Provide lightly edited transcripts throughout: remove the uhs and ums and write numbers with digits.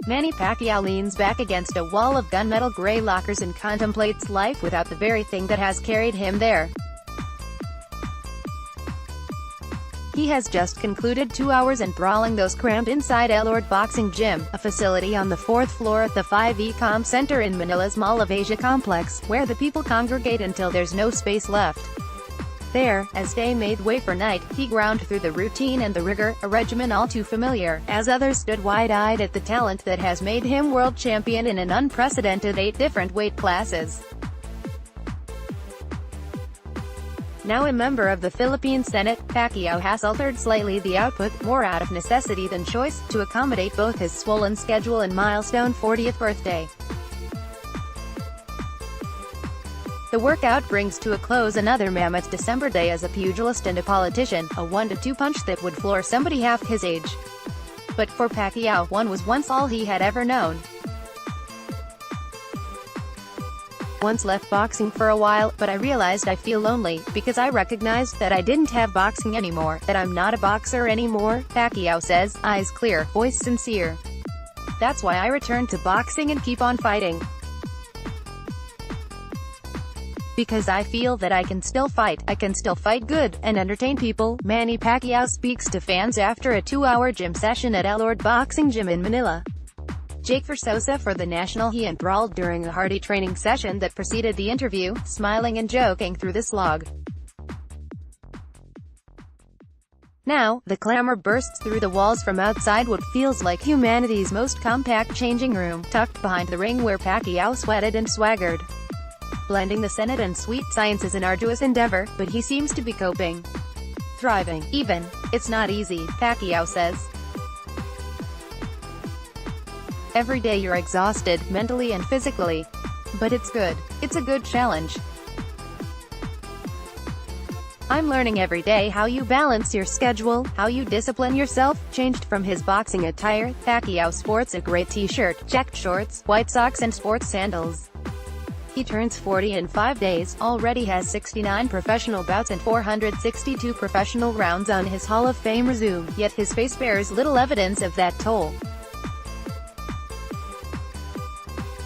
Manny Pacquiao leans back against a wall of gunmetal gray lockers and contemplates life without the very thing that has carried him there. He has just concluded 2 hours enthralling those crammed inside Elorde Boxing Gym, a facility on the 4th floor at the 5E Center in Manila's Mall of Asia complex, where the people congregate until there's no space left. There, as day made way for night, he ground through the routine and the rigour, a regimen all too familiar, as others stood wide-eyed at the talent that has made him world champion in an unprecedented 8 different weight classes. Now a member of the Philippine Senate, Pacquiao has altered slightly the output, more out of necessity than choice, to accommodate both his swollen schedule and milestone 40th birthday. The workout brings to a close another mammoth December day as a pugilist and a politician, a 1-2 punch that would floor somebody half his age. But for Pacquiao, one was once all he had ever known. Once left boxing for a while, but I realized I feel lonely, because I recognized that I didn't have boxing anymore, that I'm not a boxer anymore, Pacquiao says, eyes clear, voice sincere. That's why I returned to boxing and keep on fighting. Because I feel that I can still fight good, and entertain people. Manny Pacquiao speaks to fans after a 2-hour gym session at Elorde Boxing Gym in Manila. Jake Versosa for the National he enthralled during a hearty training session that preceded the interview, smiling and joking through the slog. Now, the clamor bursts through the walls from outside what feels like humanity's most compact changing room, tucked behind the ring where Pacquiao sweated and swaggered. Blending the Senate and sweet science is an arduous endeavor, but he seems to be coping. Thriving. Even. It's not easy, Pacquiao says. Every day you're exhausted, mentally and physically. But it's good. It's a good challenge. I'm learning every day how you balance your schedule, how you discipline yourself. Changed from his boxing attire, Pacquiao sports a gray t-shirt, checked shorts, white socks and sports sandals. He turns 40 in 5 days, already has 69 professional bouts and 462 professional rounds on his Hall of Fame resume, yet his face bears little evidence of that toll.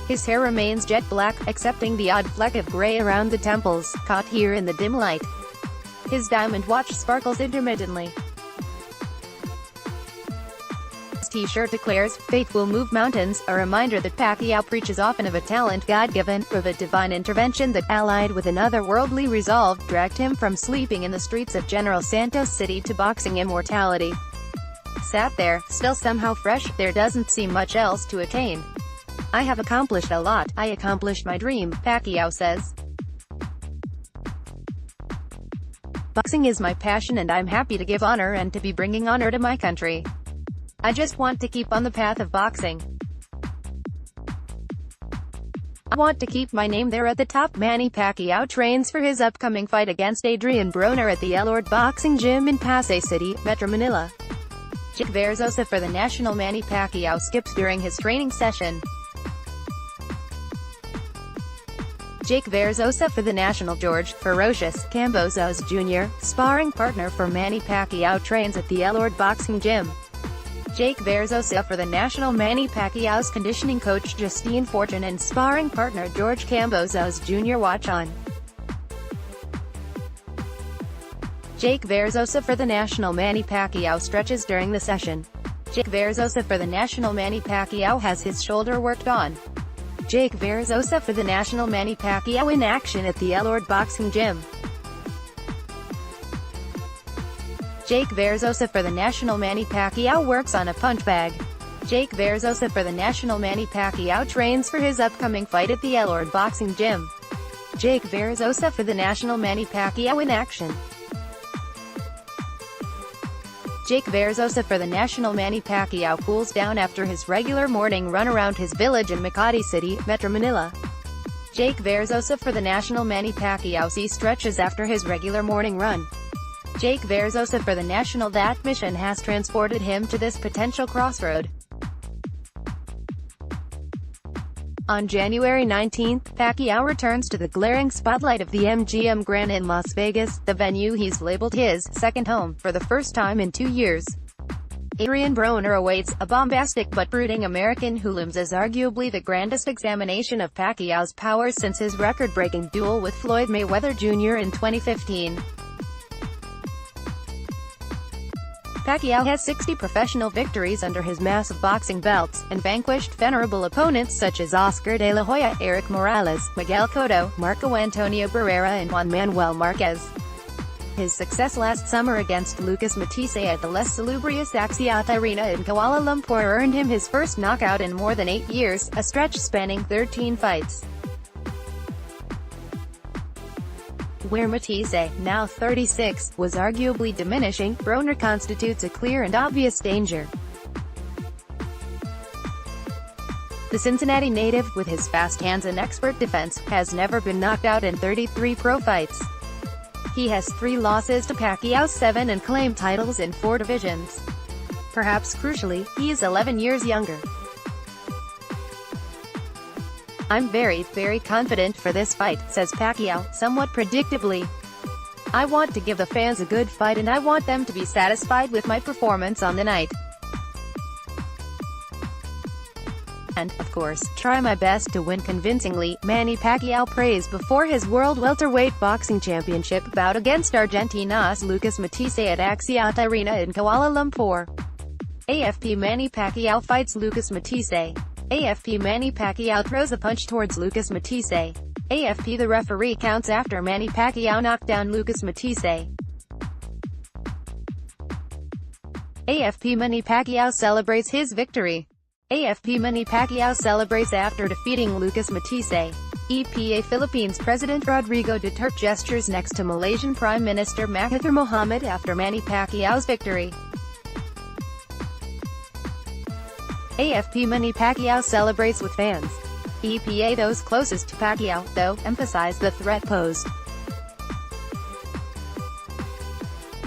His hair remains jet black, excepting the odd fleck of gray around the temples, caught here in the dim light. His diamond watch sparkles intermittently. His t-shirt declares, "Faith will move mountains," a reminder that Pacquiao preaches often of a talent God-given, or the divine intervention that, allied with an otherworldly resolve, dragged him from sleeping in the streets of General Santos City to boxing immortality. Sat there, still somehow fresh, there doesn't seem much else to attain. I have accomplished a lot. I accomplished my dream, Pacquiao says. Boxing is my passion and I'm happy to give honor and to be bringing honor to my country. I just want to keep on the path of boxing. I want to keep my name there at the top. Manny Pacquiao trains for his upcoming fight against Broner at the Elorde Boxing Gym in Pasay City, Metro Manila. Jake Versosa for the National. Manny Pacquiao skips during his training session. Jake Versosa for the National. George "Ferocious" Cambosos Jr., sparring partner for Manny Pacquiao, trains at the Elorde Boxing Gym. Jake Versosa for the National. Manny Pacquiao's conditioning coach Justine Fortune and sparring partner George Cambosos Jr. watch on. Jake Versosa for the National. Manny Pacquiao stretches during the session. Jake Versosa for the National. Manny Pacquiao has his shoulder worked on. Jake Versosa for the National. Manny Pacquiao in action at the Elorde Boxing Gym. Jake Versosa for the National. Manny Pacquiao works on a punch bag. Jake Versosa for the National. Manny Pacquiao trains for his upcoming fight at the Elorde Boxing Gym. Jake Versosa for the National. Manny Pacquiao in action. Jake Versosa for the National. Manny Pacquiao cools down after his regular morning run around his village in Makati City, Metro Manila. Jake Versosa for the National. Manny Pacquiao stretches after his regular morning run. Jake Versosa for the National. That mission has transported him to this potential crossroad. On January 19, Pacquiao returns to the glaring spotlight of the MGM Grand in Las Vegas, the venue he's labeled his second home, for the first time in 2 years. Adrian Broner awaits, a bombastic but brooding American who looms as arguably the grandest examination of Pacquiao's powers since his record-breaking duel with Floyd Mayweather Jr. in 2015. Pacquiao has 60 professional victories under his massive boxing belts, and vanquished venerable opponents such as Oscar de la Hoya, Eric Morales, Miguel Cotto, Marco Antonio Barrera and Juan Manuel Marquez. His success last summer against Lucas Matisse at the Les Salubrious Axiata Arena in Kuala Lumpur earned him his first knockout in more than 8 years, a stretch spanning 13 fights. Where Matisse, now 36, was arguably diminishing, Broner constitutes a clear and obvious danger. The Cincinnati native, with his fast hands and expert defense, has never been knocked out in 33 pro fights. He has 3 losses to Pacquiao's 7 and claimed titles in 4 divisions. Perhaps crucially, he is 11 years younger. "I'm very, very confident for this fight," says Pacquiao, somewhat predictably. "I want to give the fans a good fight and I want them to be satisfied with my performance on the night. And, of course, try my best to win convincingly," Manny Pacquiao praised before his World Welterweight Boxing Championship bout against Argentina's Lucas Matisse at Axiata Arena in Kuala Lumpur. AFP Manny Pacquiao fights Lucas Matisse. AFP Manny Pacquiao throws a punch towards Lucas Matisse. AFP The referee counts after Manny Pacquiao knocked down Lucas Matisse. AFP Manny Pacquiao celebrates his victory. AFP Manny Pacquiao celebrates after defeating Lucas Matisse. EPA Philippines President Rodrigo Duterte gestures next to Malaysian Prime Minister Mahathir Mohamad after Manny Pacquiao's victory. AFP Manny Pacquiao celebrates with fans. EPA those closest to Pacquiao, though, emphasize the threat posed.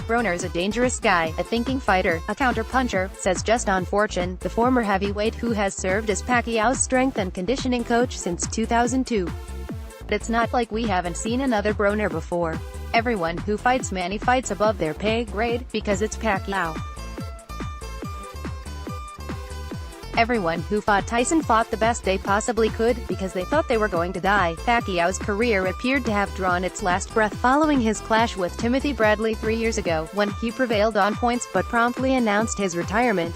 Broner's a dangerous guy, a thinking fighter, a counter-puncher, says Justin Fortune, the former heavyweight who has served as Pacquiao's strength and conditioning coach since 2002. But it's not like we haven't seen another Broner before. Everyone who fights Manny fights above their pay grade, because it's Pacquiao. Everyone who fought Tyson fought the best they possibly could, because they thought they were going to die. Pacquiao's career appeared to have drawn its last breath following his clash with Timothy Bradley 3 years ago, when he prevailed on points but promptly announced his retirement.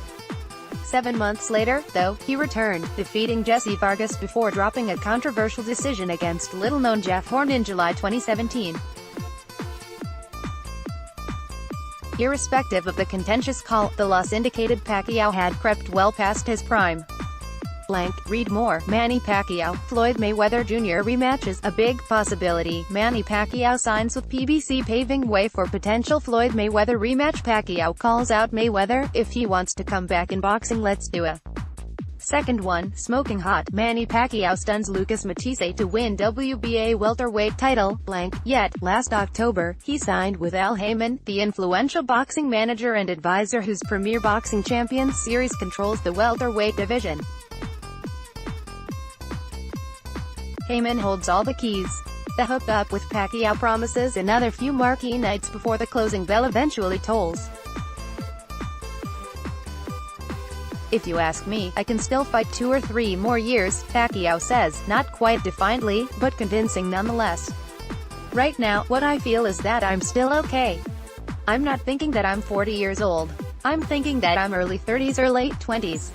7 months later, though, he returned, defeating Jesse Vargas before dropping a controversial decision against little-known Jeff Horn in July 2017. Irrespective of the contentious call, the loss indicated Pacquiao had crept well past his prime. Read more. Manny Pacquiao, Floyd Mayweather Jr. rematches, a big possibility. Manny Pacquiao signs with PBC paving way for potential Floyd Mayweather rematch. Pacquiao calls out Mayweather, "If he wants to come back in boxing, let's do a second one." Smoking hot, Manny Pacquiao stuns Lucas Matisse to win WBA welterweight title. Yet, last October, he signed with Al Haymon, the influential boxing manager and advisor whose Premier Boxing Champions Series controls the welterweight division. Haymon holds all the keys. The hookup with Pacquiao promises another few marquee nights before the closing bell eventually tolls. "If you ask me, I can still fight 2 or 3 more years," Pacquiao says, not quite defiantly, but convincing nonetheless. "Right now, what I feel is that I'm still okay. I'm not thinking that I'm 40 years old. I'm thinking that I'm early 30s or late 20s.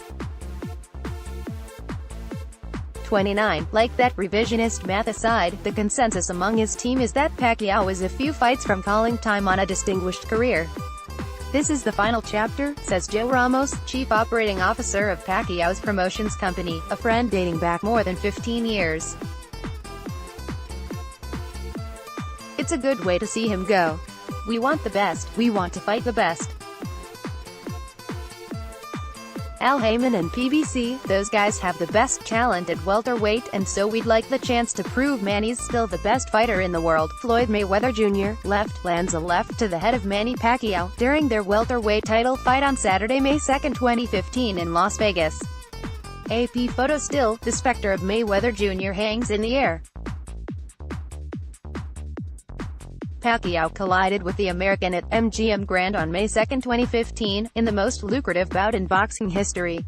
29. Like that revisionist math aside, the consensus among his team is that Pacquiao is a few fights from calling time on a distinguished career. This is the final chapter, says Joe Ramos, chief operating officer of Pacquiao's promotions company, a friend dating back more than 15 years. "It's a good way to see him go. We want the best, we want to fight the best." Al Haymon and PBC, those guys have the best talent at welterweight, and so we'd like the chance to prove Manny's still the best fighter in the world. Floyd Mayweather Jr. lands a left to the head of Manny Pacquiao during their welterweight title fight on Saturday, May 2, 2015 in Las Vegas. AP photo still, the specter of Mayweather Jr. hangs in the air. Pacquiao collided with the American at MGM Grand on May 2, 2015, in the most lucrative bout in boxing history.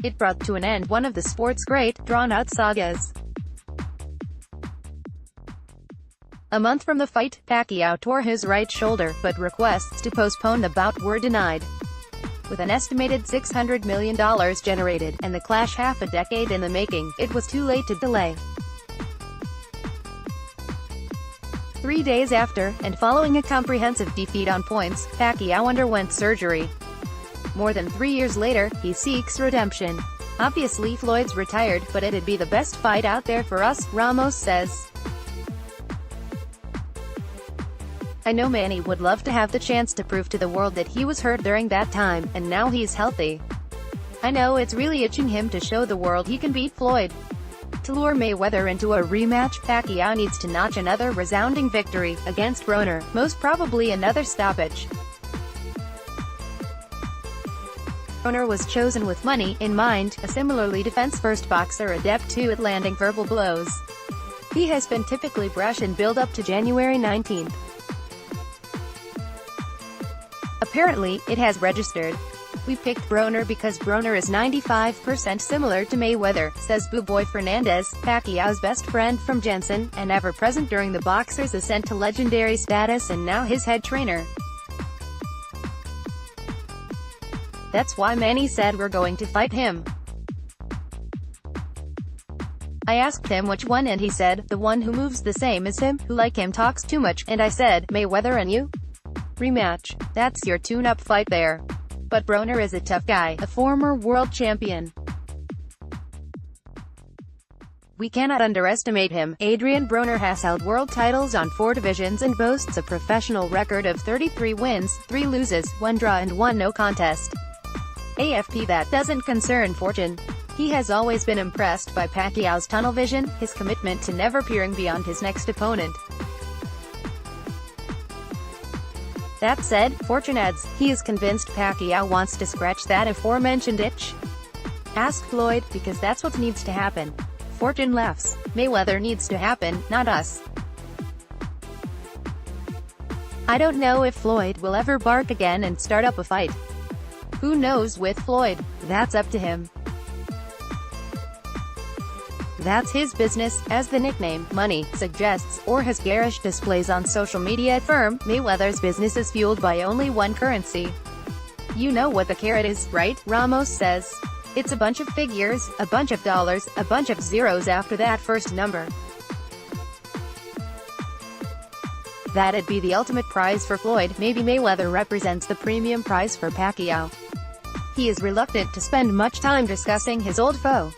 It brought to an end one of the sport's great, drawn-out sagas. A month from the fight, Pacquiao tore his right shoulder, but requests to postpone the bout were denied. With an estimated $600 million generated, and the clash half a decade in the making, it was too late to delay. 3 days after, and following a comprehensive defeat on points, Pacquiao underwent surgery. More than 3 years later, he seeks redemption. Obviously Floyd's retired, but it'd be the best fight out there for us, Ramos says. I know Manny would love to have the chance to prove to the world that he was hurt during that time, and now he's healthy. I know it's really itching him to show the world he can beat Floyd. To lure Mayweather into a rematch, Pacquiao needs to notch another resounding victory, against Broner, most probably another stoppage. Broner was chosen with money in mind, a similarly defense-first boxer adept at landing verbal blows. He has been typically brash in build-up to January 19th. Apparently, it has registered. We picked Broner because Broner is 95% similar to Mayweather, says Boo-Boy Fernandez, Pacquiao's best friend from Jensen, and ever present during the boxer's ascent to legendary status and now his head trainer. That's why Manny said we're going to fight him. I asked him which one and he said, the one who moves the same as him, who like him talks too much, and I said, Mayweather and you? Rematch. That's your tune-up fight there. But Broner is a tough guy, a former world champion. We cannot underestimate him. Adrian Broner has held world titles on 4 divisions and boasts a professional record of 33 wins, 3 losses, 1 draw and 1 no contest. AFP that doesn't concern Fortune. He has always been impressed by Pacquiao's tunnel vision, his commitment to never peering beyond his next opponent. That said, Fortune adds, he is convinced Pacquiao wants to scratch that aforementioned itch. Ask Floyd, because that's what needs to happen. Fortune laughs. Mayweather needs to happen, not us. I don't know if Floyd will ever bark again and start up a fight. Who knows with Floyd? That's up to him. That's his business, as the nickname, Money, suggests, or his garish displays on social media affirm. Mayweather's business is fueled by only one currency. You know what the carrot is, right? Ramos says. It's a bunch of figures, a bunch of dollars, a bunch of zeros after that first number. That'd be the ultimate prize for Floyd. Maybe Mayweather represents the premium prize for Pacquiao. He is reluctant to spend much time discussing his old foe.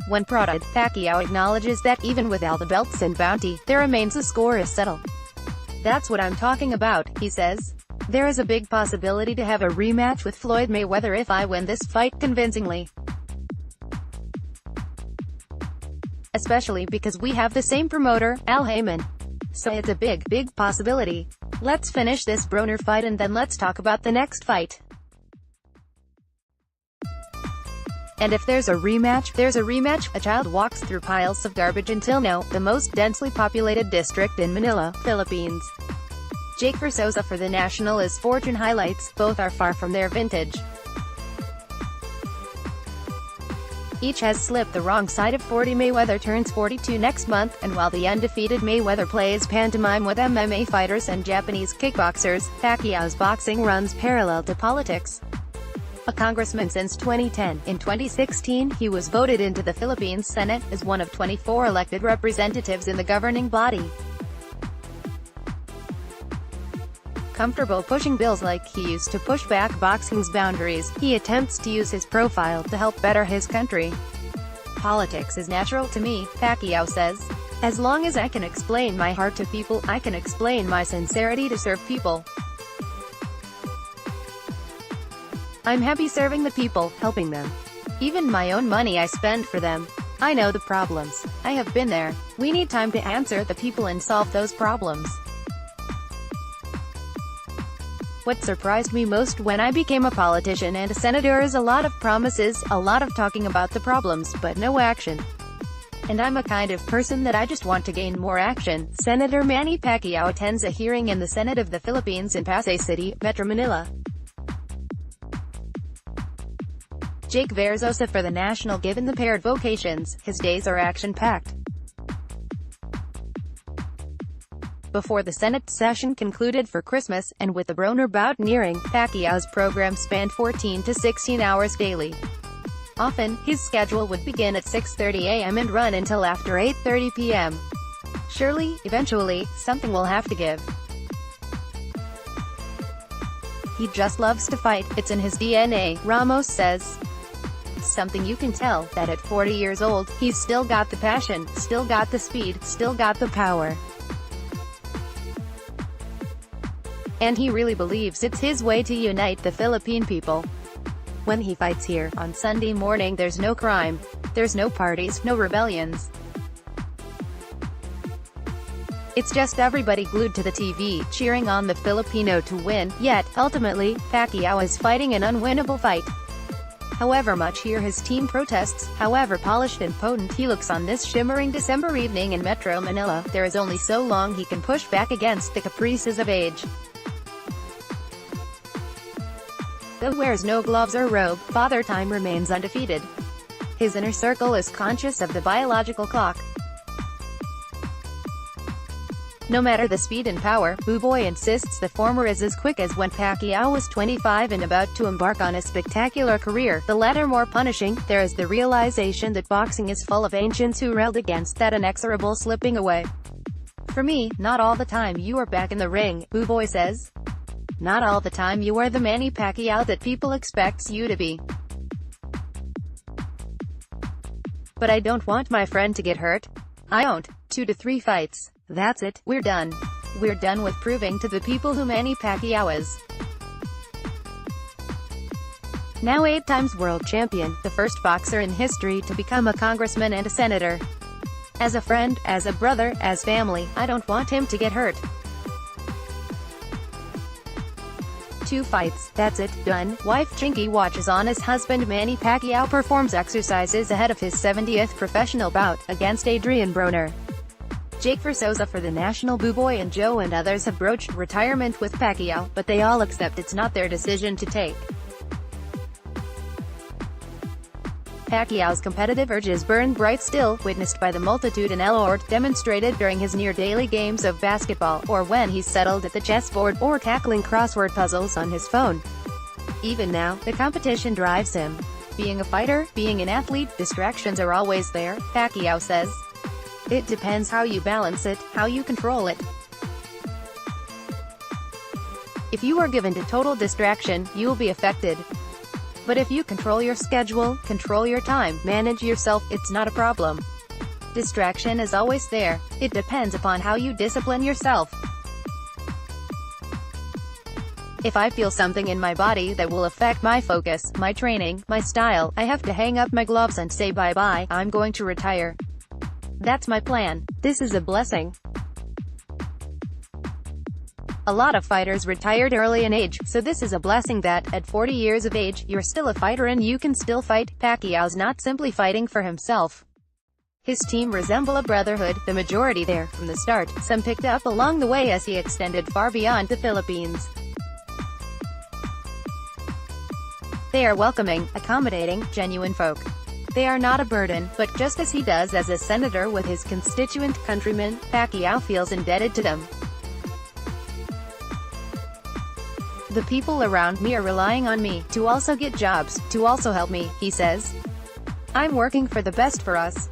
When prodded, Pacquiao acknowledges that even with all the belts and bounty, there remains a score to settle. That's what I'm talking about, he says. There is a big possibility to have a rematch with Floyd Mayweather if I win this fight convincingly. Especially because we have the same promoter, Al Heyman. So it's a big possibility. Let's finish this Broner fight and then let's talk about the next fight. And if there's a rematch, there's a rematch. A child walks through piles of garbage until now, the most densely populated district in Manila, Philippines. Jake Versosa for The National as Fortune highlights, both are far from their vintage. Each has slipped the wrong side of 40. Mayweather turns 42 next month, and while the undefeated Mayweather plays pantomime with MMA fighters and Japanese kickboxers, Pacquiao's boxing runs parallel to politics. A congressman since 2010, in 2016 he was voted into the Philippines Senate, as one of 24 elected representatives in the governing body. Comfortable pushing bills like he used to push back boxing's boundaries, he attempts to use his profile to help better his country. Politics is natural to me, Pacquiao says. As long as I can explain my heart to people, I can explain my sincerity to serve people. I'm happy serving the people, helping them. Even my own money I spend for them. I know the problems. I have been there. We need time to answer the people and solve those problems. What surprised me most when I became a politician and a senator is a lot of promises, a lot of talking about the problems, but no action. And I'm a kind of person that I just want to gain more action. Senator Manny Pacquiao attends a hearing in the Senate of the Philippines in Pasay City, Metro Manila. Jake Verzosa for the National. Given the paired vocations, his days are action-packed. Before the Senate session concluded for Christmas, and with the Broner bout nearing, Pacquiao's program spanned 14 to 16 hours daily. Often, his schedule would begin at 6:30 a.m. and run until after 8:30 p.m. Surely, eventually, something will have to give. He just loves to fight, it's in his DNA, Ramos says. Something you can tell, that at 40 years old, he's still got the passion, still got the speed, still got the power. And he really believes it's his way to unite the Philippine people. When he fights here, on Sunday morning, there's no crime. There's no parties, no rebellions. It's just everybody glued to the TV, cheering on the Filipino to win, yet, ultimately, Pacquiao is fighting an unwinnable fight. However much here his team protests, however polished and potent he looks on this shimmering December evening in Metro Manila, there is only so long he can push back against the caprices of age. Though wears no gloves or robe, Father Time remains undefeated. His inner circle is conscious of the biological clock. No matter the speed and power, Buboy insists the former is as quick as when Pacquiao was 25 and about to embark on a spectacular career, the latter more punishing. There is the realization that boxing is full of ancients who railed against that inexorable slipping away. For me, not all the time you are back in the ring, Buboy says. Not all the time you are the Manny Pacquiao that people expects you to be. But I don't want my friend to get hurt. I don't. 2 to 3 fights. That's it. We're done. We're done with proving to the people who Manny Pacquiao is. Now 8 times world champion, the first boxer in history to become a congressman and a senator. As a friend, as a brother, as family, I don't want him to get hurt. 2 fights, that's it, done. Wife Chinky watches on as husband Manny Pacquiao performs exercises ahead of his 70th professional bout, against Adrian Broner. Jake Verzosa for the National. Buboy and Joe and others have broached retirement with Pacquiao, but they all accept it's not their decision to take. Pacquiao's competitive urges burn bright still, witnessed by the multitude in Elorde, demonstrated during his near-daily games of basketball, or when he's settled at the chessboard, or tackling crossword puzzles on his phone. Even now, the competition drives him. Being a fighter, being an athlete, distractions are always there, Pacquiao says. It depends how you balance it, how you control it. If you are given to total distraction, you'll be affected. But if you control your schedule, control your time, manage yourself, it's not a problem. Distraction is always there. It depends upon how you discipline yourself. If I feel something in my body that will affect my focus, my training, my style, I have to hang up my gloves and say bye-bye, I'm going to retire. That's my plan. This is a blessing. A lot of fighters retired early in age, so this is a blessing that, at 40 years of age, you're still a fighter and you can still fight. Pacquiao's not simply fighting for himself. His team resemble a brotherhood, the majority there, from the start, some picked up along the way as he extended far beyond the Philippines. They are welcoming, accommodating, genuine folk. They are not a burden, but just as he does as a senator with his constituent countrymen, Pacquiao feels indebted to them. The people around me are relying on me, to also get jobs, to also help me, he says. I'm working for the best for us.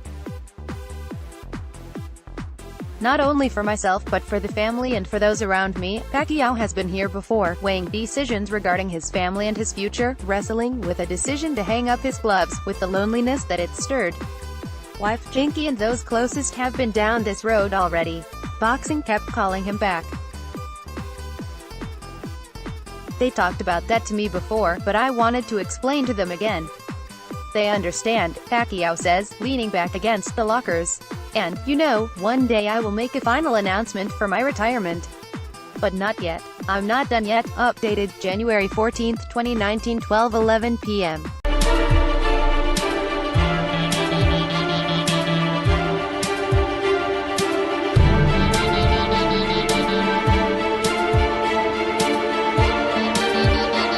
Not only for myself but for the family and for those around me. Pacquiao has been here before, weighing decisions regarding his family and his future, wrestling with a decision to hang up his gloves, with the loneliness that it stirred. Wife Chinky and those closest have been down this road already. Boxing kept calling him back. They talked about that to me before, but I wanted to explain to them again. They understand, Pacquiao says, leaning back against the lockers. And, you know, one day I will make a final announcement for my retirement. But not yet. I'm not done yet. Updated, January 14, 2019, 12:11 p.m.